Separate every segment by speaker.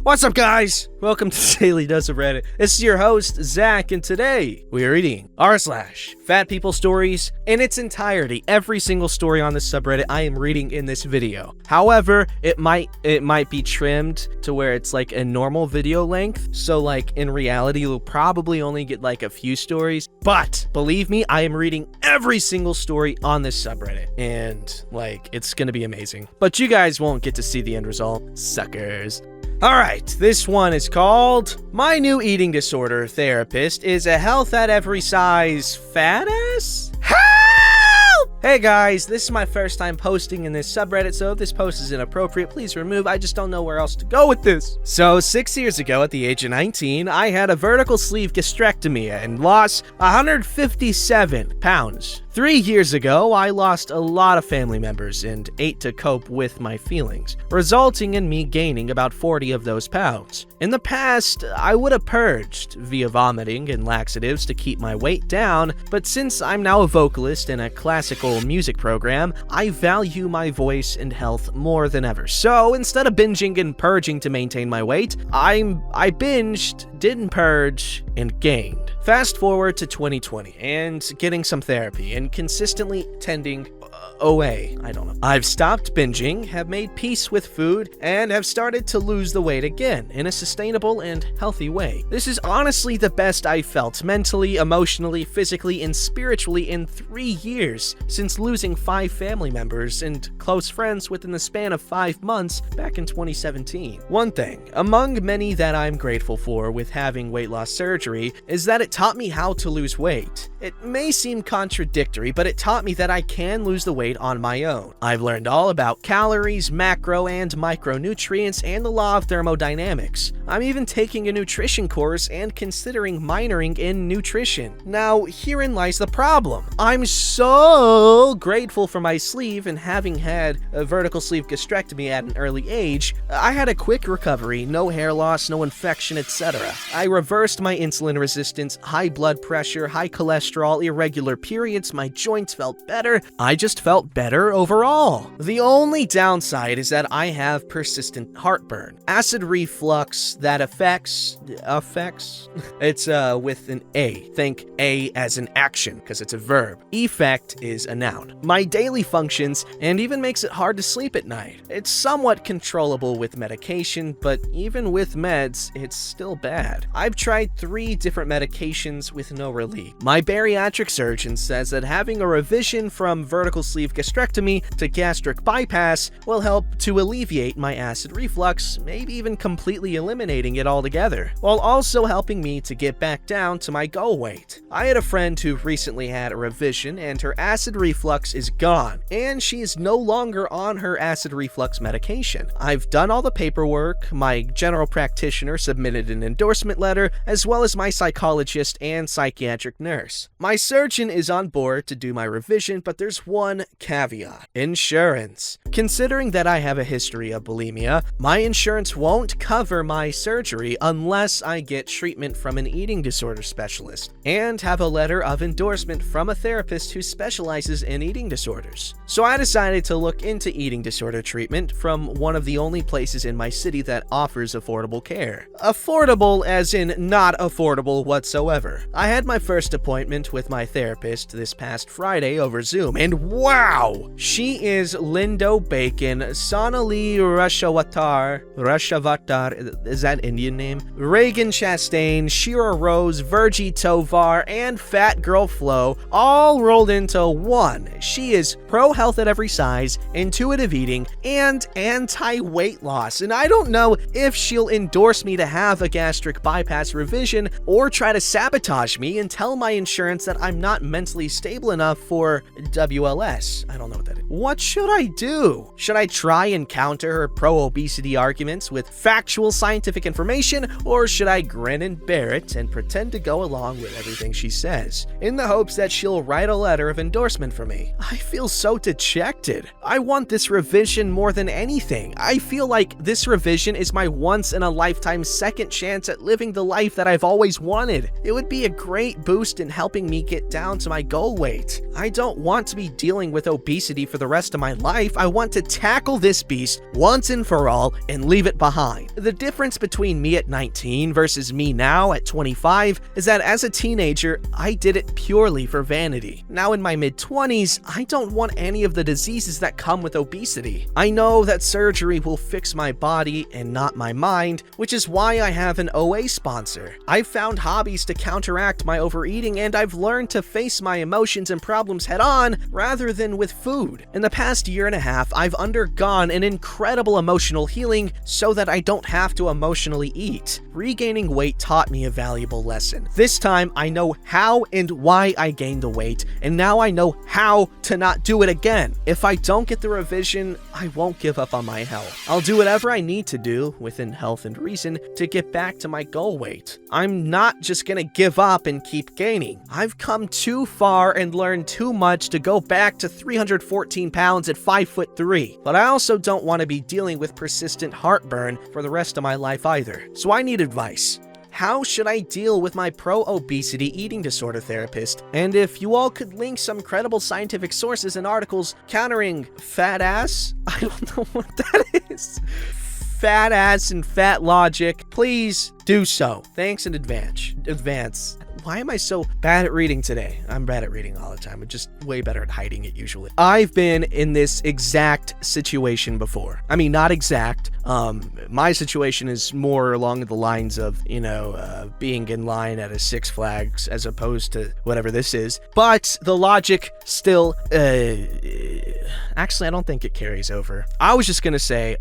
Speaker 1: What's up, guys? Welcome to Daily Dose of Reddit. This is your host, Zach, and today we are reading r/FatPeopleStories in its entirety. Every single story on this subreddit I am reading in this video. However, it might be trimmed to where it's like a normal video length. So like in reality, you'll probably only get like a few stories. But believe me, I am reading every single story on this subreddit, and like it's gonna be amazing. But you guys won't get to see the end result, suckers. Alright, this one is called My New Eating Disorder Therapist is a Health at Every Size Fat Ass? Help! Hey guys, this is my first time posting in this subreddit, so if this post is inappropriate, please remove. I just don't know where else to go with this. So 6 years ago, at the age of 19, I had a vertical sleeve gastrectomy and lost 157 pounds. 3 years ago, I lost a lot of family members and ate to cope with my feelings, resulting in me gaining about 40 of those pounds. In the past, I would have purged via vomiting and laxatives to keep my weight down, but since I'm now a vocalist in a classical music program, I value my voice and health more than ever. So instead of binging and purging to maintain my weight, I binged, didn't purge, and gained. Fast forward to 2020 and getting some therapy and consistently tending away. I don't know. I've stopped binging, have made peace with food, and have started to lose the weight again in a sustainable and healthy way. This is honestly the best I've felt mentally, emotionally, physically, and spiritually in 3 years since losing 5 family members and close friends within the span of 5 months back in 2017. One thing, among many that I'm grateful for with having weight loss surgery, is that it taught me how to lose weight. It may seem contradictory, but it taught me that I can lose the weight on my own. I've learned all about calories, macro and micronutrients, and the law of thermodynamics. I'm even taking a nutrition course and considering minoring in nutrition. Now, herein lies the problem. I'm so grateful for my sleeve, and having had a vertical sleeve gastrectomy at an early age, I had a quick recovery, no hair loss, no infection, etc. I reversed my insulin resistance, high blood pressure, high cholesterol, irregular periods, my joints felt better. I just felt better overall. The only downside is that I have persistent heartburn, acid reflux that affects it's with an A. Think A as an action because it's a verb. Effect is a noun. My daily functions, and even makes it hard to sleep at night. It's somewhat controllable with medication, but even with meds, it's still bad. I've tried 3 different medications with no relief. My bariatric surgeon says that having a revision from vertical sleeve gastrectomy to gastric bypass will help to alleviate my acid reflux, maybe even completely eliminating it altogether, while also helping me to get back down to my goal weight. I had a friend who recently had a revision and her acid reflux is gone, and she is no longer on her acid reflux medication. I've done all the paperwork, my general practitioner submitted an endorsement letter, as well as my psychologist and psychiatric nurse. My surgeon is on board to do my revision, but there's one caveat: insurance. Considering that I have a history of bulimia, my insurance won't cover my surgery unless I get treatment from an eating disorder specialist and have a letter of endorsement from a therapist who specializes in eating disorders. So I decided to look into eating disorder treatment from one of the only places in my city that offers affordable care. Affordable as in not affordable whatsoever. I had my first appointment with my therapist this past Friday over Zoom, and wow! She is Lindo Bacon, Sonali Rushawatar, is that Indian name? Reagan Chastain, Shira Rose, Virgie Tovar, and Fat Girl Flo, all rolled into one. She is pro-health at every size, intuitive eating, and anti-weight loss, and I don't know if she'll endorse me to have a gastric bypass revision or try to sabotage me and tell my insurance that I'm not mentally stable enough for WLS. I don't know what that is. What should I do? Should I try and counter her pro-obesity arguments with factual scientific information, or should I grin and bear it and pretend to go along with everything she says, in the hopes that she'll write a letter of endorsement for me? I feel so dejected. I want this revision more than anything. I feel like this revision is my once-in-a-lifetime second chance at living the life that I've always wanted. It would be a great boost in helping me get down to my goal weight. I don't want to be dealing suffering with obesity for the rest of my life. I want to tackle this beast once and for all and leave it behind. The difference between me at 19 versus me now at 25 is that as a teenager, I did it purely for vanity. Now in my mid-20s, I don't want any of the diseases that come with obesity. I know that surgery will fix my body and not my mind, which is why I have an OA sponsor. I've found hobbies to counteract my overeating, and I've learned to face my emotions and problems head on rather than with food. In the past year and a half, I've undergone an incredible emotional healing so that I don't have to emotionally eat. Regaining weight taught me a valuable lesson. This time, I know how and why I gained the weight, and now I know how to not do it again. If I don't get the revision, I won't give up on my health. I'll do whatever I need to do, within health and reason, to get back to my goal weight. I'm not just gonna give up and keep gaining. I've come too far and learned too much to go back to 314 pounds at 5'3", but I also don't want to be dealing with persistent heartburn for the rest of my life either. So I need advice. How should I deal with my pro-obesity eating disorder therapist? And if you all could link some credible scientific sources and articles countering fat ass? I don't know what that is. Fat ass and fat logic, please do so. Thanks in advance. Why am I so bad at reading today? I'm bad at reading all the time. I'm just way better at hiding it usually. I've been in this exact situation before. I mean, not exact. My situation is more along the lines of, being in line at a Six Flags as opposed to whatever this is. But the logic still, actually, I don't think it carries over. I was just gonna say,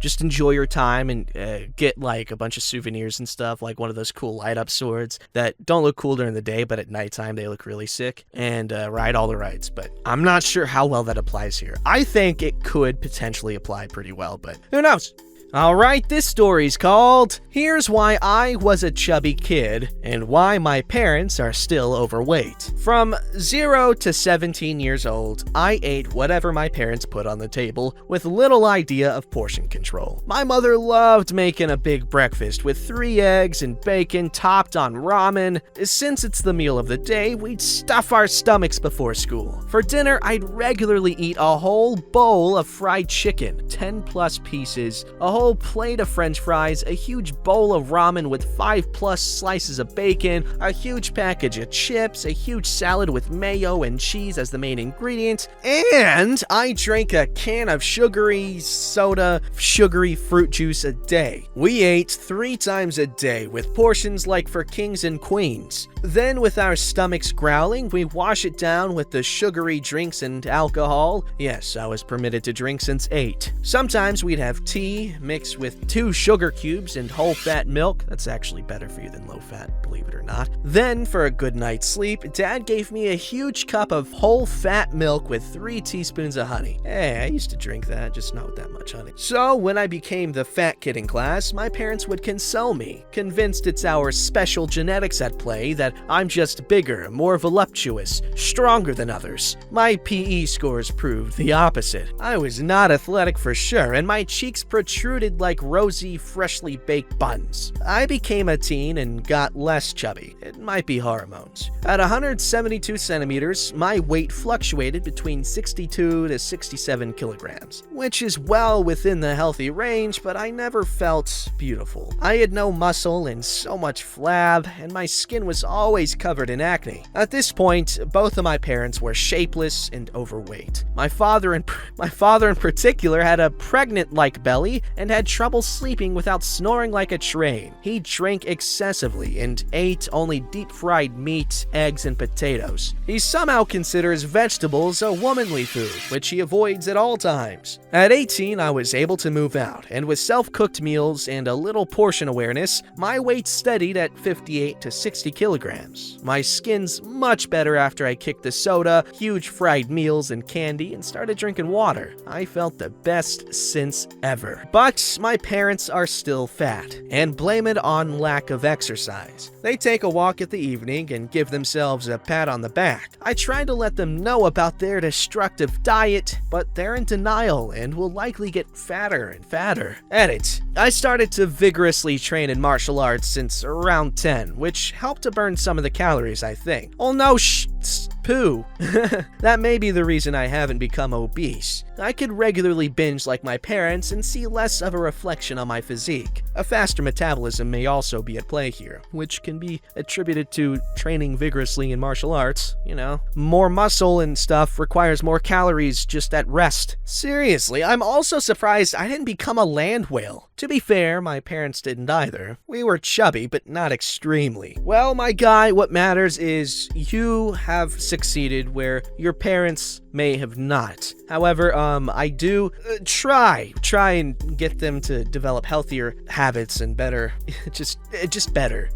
Speaker 1: just enjoy your time and get like a bunch of souvenirs and stuff, like one of those cool light up swords that don't look cool during the day, but at nighttime they look really sick, and ride all the rides. But I'm not sure how well that applies here. I think it could potentially apply pretty well, but who knows? Alright, this story's called Here's Why I Was a Chubby Kid and Why My Parents Are Still Overweight. From 0 to 17 years old, I ate whatever my parents put on the table with little idea of portion control. My mother loved making a big breakfast with 3 eggs and bacon topped on ramen. Since it's the meal of the day, we'd stuff our stomachs before school. For dinner, I'd regularly eat a whole bowl of fried chicken, 10 plus pieces, a whole plate of french fries, a huge bowl of ramen with 5 plus slices of bacon, a huge package of chips, a huge salad with mayo and cheese as the main ingredient, and I drank a can of sugary fruit juice a day. We ate 3 times a day with portions like for kings and queens. Then, with our stomachs growling, we wash it down with the sugary drinks and alcohol. Yes, I was permitted to drink since 8. Sometimes we'd have tea mixed with 2 sugar cubes and whole fat milk. That's actually better for you than low fat, believe it or not. Then, for a good night's sleep, Dad gave me a huge cup of whole fat milk with 3 teaspoons of honey. Hey, I used to drink that, just not with that much honey. So, when I became the fat kid in class, my parents would console me, convinced it's our special genetics at play that I'm just bigger, more voluptuous, stronger than others. My PE scores proved the opposite. I was not athletic for sure, and my cheeks protruded like rosy, freshly baked buns. I became a teen and got less chubby. It might be hormones. At 172 centimeters, my weight fluctuated between 62 to 67 kilograms, which is well within the healthy range, but I never felt beautiful. I had no muscle and so much flab, and my skin was always covered in acne. At this point, both of my parents were shapeless and overweight. My father in particular had a pregnant-like belly and had trouble sleeping without snoring like a train. He drank excessively and ate only deep-fried meat, eggs, and potatoes. He somehow considers vegetables a womanly food, which he avoids at all times. At 18, I was able to move out, and with self-cooked meals and a little portion awareness, my weight steadied at 58 to 60 kilograms. My skin's much better after I kicked the soda, huge fried meals, and candy, and started drinking water. I felt the best since ever. But my parents are still fat, and blame it on lack of exercise. They take a walk at the evening and give themselves a pat on the back. I try to let them know about their destructive diet, but they're in denial and will likely get fatter and fatter. Edit. I started to vigorously train in martial arts since around 10, which helped to burn some of the calories, I think. Oh no, poo. That may be the reason I haven't become obese. I could regularly binge like my parents and see less of a reflection on my physique. A faster metabolism may also be at play here, which can be attributed to training vigorously in martial arts. More muscle and stuff requires more calories just at rest. Seriously, I'm also surprised I didn't become a land whale. To be fair, my parents didn't either. We were chubby, but not extremely. Well, my guy, what matters is you have succeeded where your parents may have not. However, I do try and get them to develop healthier habits and better, just better.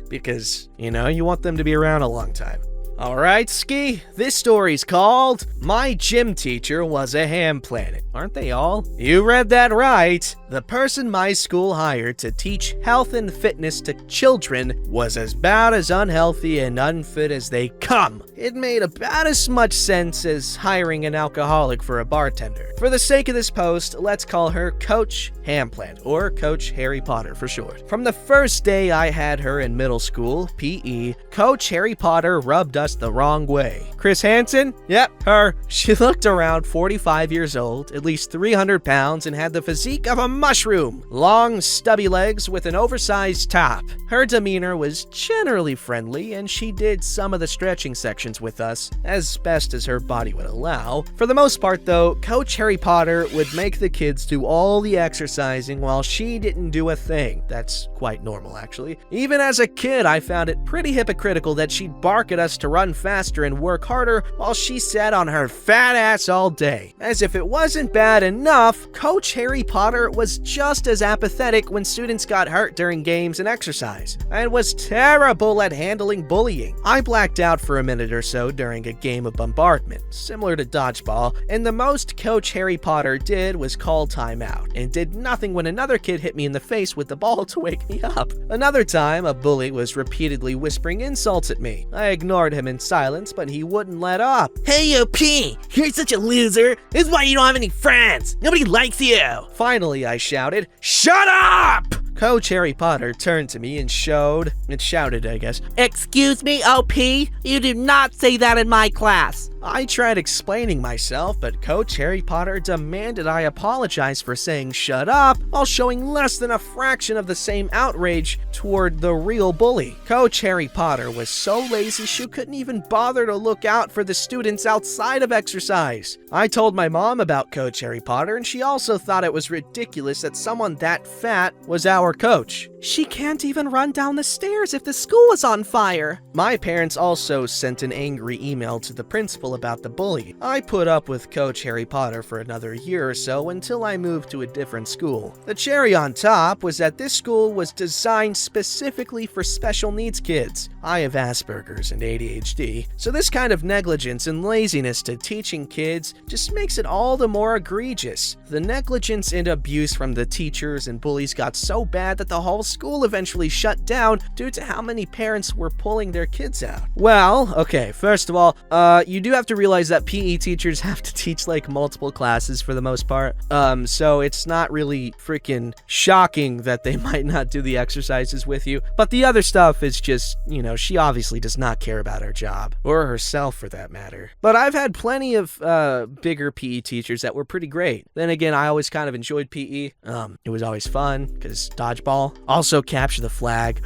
Speaker 1: Because, you want them to be around a long time. Alright, Ski, this story's called My Gym Teacher Was a Ham Planet. Aren't they all? You read that right. The person my school hired to teach health and fitness to children was about as unhealthy and unfit as they come. It made about as much sense as hiring an alcoholic for a bartender. For the sake of this post, let's call her Coach Hamplant, or Coach Harry Potter for short. From the first day I had her in middle school, PE, Coach Harry Potter rubbed us the wrong way. Chris Hansen? Yep, her. She looked around 45 years old, at least 300 pounds, and had the physique of a mushroom. Long, stubby legs with an oversized top. Her demeanor was generally friendly, and she did some of the stretching sections with us, as best as her body would allow. For the most part, though, Coach Harry Potter would make the kids do all the exercising while she didn't do a thing. That's quite normal, actually. Even as a kid, I found it pretty hypocritical that she'd bark at us to run faster and work harder while she sat on her fat ass all day. As if it wasn't bad enough, Coach Harry Potter was just as apathetic when students got hurt during games and exercise, and was terrible at handling bullying. I blacked out for a minute or so during a game of bombardment, similar to dodgeball, and the most Coach Harry Potter did was call timeout, and did nothing when another kid hit me in the face with the ball to wake me up. Another time, a bully was repeatedly whispering insults at me. I ignored him in silence, but he wouldn't let up.
Speaker 2: Hey, you P! You're such a loser! This is why you don't have any friends! Nobody likes you!
Speaker 1: Finally, I shouted, "Shut up!" Coach Harry Potter turned to me and shouted, I guess.
Speaker 2: Excuse me, OP? You do not say that in my class!
Speaker 1: I tried explaining myself, but Coach Harry Potter demanded I apologize for saying shut up while showing less than a fraction of the same outrage toward the real bully. Coach Harry Potter was so lazy she couldn't even bother to look out for the students outside of exercise. I told my mom about Coach Harry Potter, and she also thought it was ridiculous that someone that fat was our coach.
Speaker 2: She can't even run down the stairs if the school is on fire.
Speaker 1: My parents also sent an angry email to the principal about the bully. I put up with Coach Harry Potter for another year or so until I moved to a different school. The cherry on top was that this school was designed specifically for special needs kids. I have Asperger's and ADHD, so this kind of negligence and laziness to teaching kids just makes it all the more egregious. The negligence and abuse from the teachers and bullies got so bad that the whole school eventually shut down due to how many parents were pulling their kids out. Well, okay, first of all, you do have to realize that PE teachers have to teach like multiple classes for the most part, so it's not really freaking shocking that they might not do the exercises with you, but the other stuff is just, she obviously does not care about her job, or herself for that matter. But I've had plenty of bigger PE teachers that were pretty great. Then again, I always kind of enjoyed PE. It was always fun, because dodgeball. Also, capture the flag.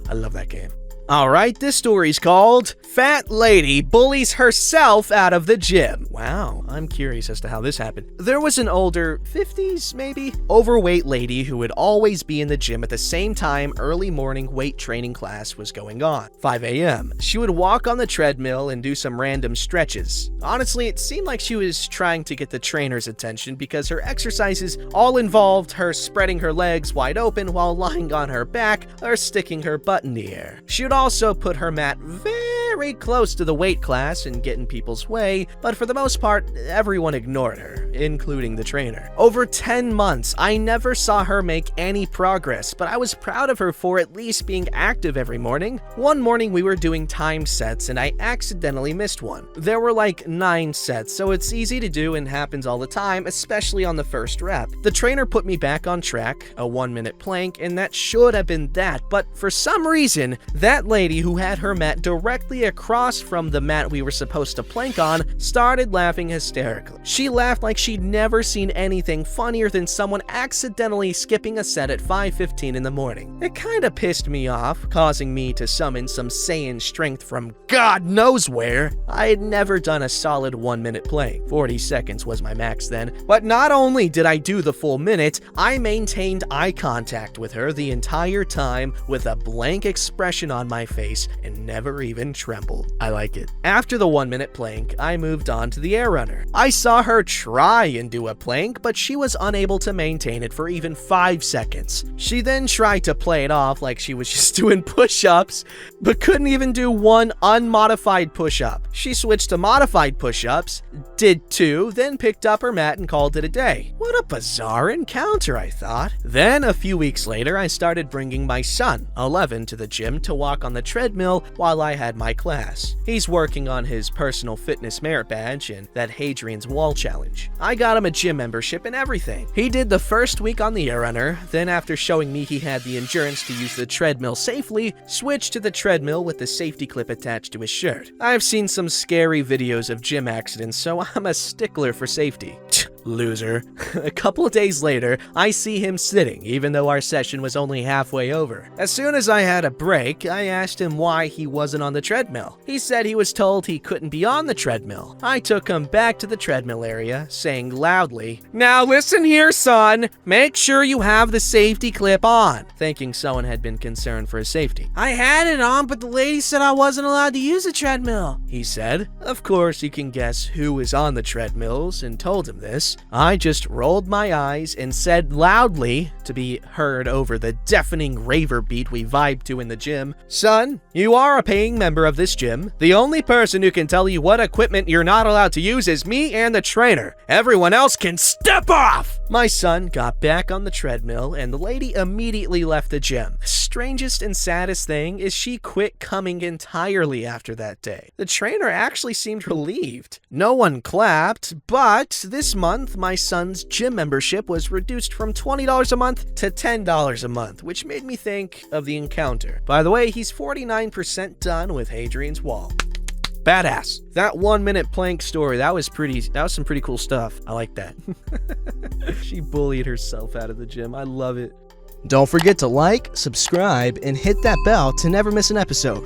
Speaker 1: I love that game. Alright, this story's called Fat Lady Bullies Herself Out of the Gym. Wow, I'm curious as to how this happened. There was an older, 50s maybe, overweight lady who would always be in the gym at the same time early morning weight training class was going on, 5 a.m. She would walk on the treadmill and do some random stretches. Honestly, it seemed like she was trying to get the trainer's attention because her exercises all involved her spreading her legs wide open while lying on her back or sticking her butt in the air. She would also put her mat very close to the weight class and get in people's way, but for the most part, everyone ignored her, including the trainer. Over 10 months, I never saw her make any progress, but I was proud of her for at least being active every morning. One morning we were doing time sets and I accidentally missed one. There were like 9 sets, so it's easy to do and happens all the time, especially on the first rep. The trainer put me back on track, a 1-minute plank, and that should have been that, but for some reason, that lady who had her mat directly across from the mat we were supposed to plank on started laughing hysterically. She laughed like she'd never seen anything funnier than someone accidentally skipping a set at 5:15 in the morning. It kinda pissed me off, causing me to summon some Saiyan strength from God knows where. I had never done a solid 1-minute plank. 40 seconds was my max then. But not only did I do the full minute, I maintained eye contact with her the entire time with a blank expression on my face and never even trembled. I like it. After the 1-minute plank, I moved on to the air runner. I saw her try and do a plank, but she was unable to maintain it for even 5 seconds. She then tried to play it off like she was just doing push-ups, but couldn't even do one unmodified push-up. She switched to modified push-ups, did 2, then picked up her mat and called it a day. What a bizarre encounter, I thought. Then, a few weeks later, I started bringing my son, 11, to the gym to walk on the treadmill while I had my class. He's working on his personal fitness merit badge and that Hadrian's Wall challenge. I got him a gym membership and everything. He did the first week on the air runner, then after showing me he had the endurance to use the treadmill safely, switched to the treadmill with the safety clip attached to his shirt. I've seen some scary videos of gym accidents, so I'm a stickler for safety. Loser. A couple of days later, I see him sitting, even though our session was only halfway over. As soon as I had a break, I asked him why he wasn't on the treadmill. He said he was told he couldn't be on the treadmill. I took him back to the treadmill area, saying loudly, "Now listen here, son. Make sure you have the safety clip on," thinking someone had been concerned for his safety.
Speaker 2: I had it on, but the lady said I wasn't allowed to use the treadmill,
Speaker 1: he said. Of course, you can guess who was on the treadmills and told him this. I just rolled my eyes and said loudly, to be heard over the deafening raver beat we vibe to in the gym, "Son, you are a paying member of this gym. The only person who can tell you what equipment you're not allowed to use is me and the trainer. Everyone else can step off!" My son got back on the treadmill and the lady immediately left the gym. The strangest and saddest thing is she quit coming entirely after that day. The trainer actually seemed relieved. No one clapped, but this month my son's gym membership was reduced from $20 a month to $10 a month, which made me think of the encounter. By the way, he's 49% done with Hadrian's Wall. Badass. That 1-minute plank story, that was some pretty cool stuff. I like that. She bullied herself out of the gym. I love it. Don't forget to like, subscribe, and hit that bell to never miss an episode.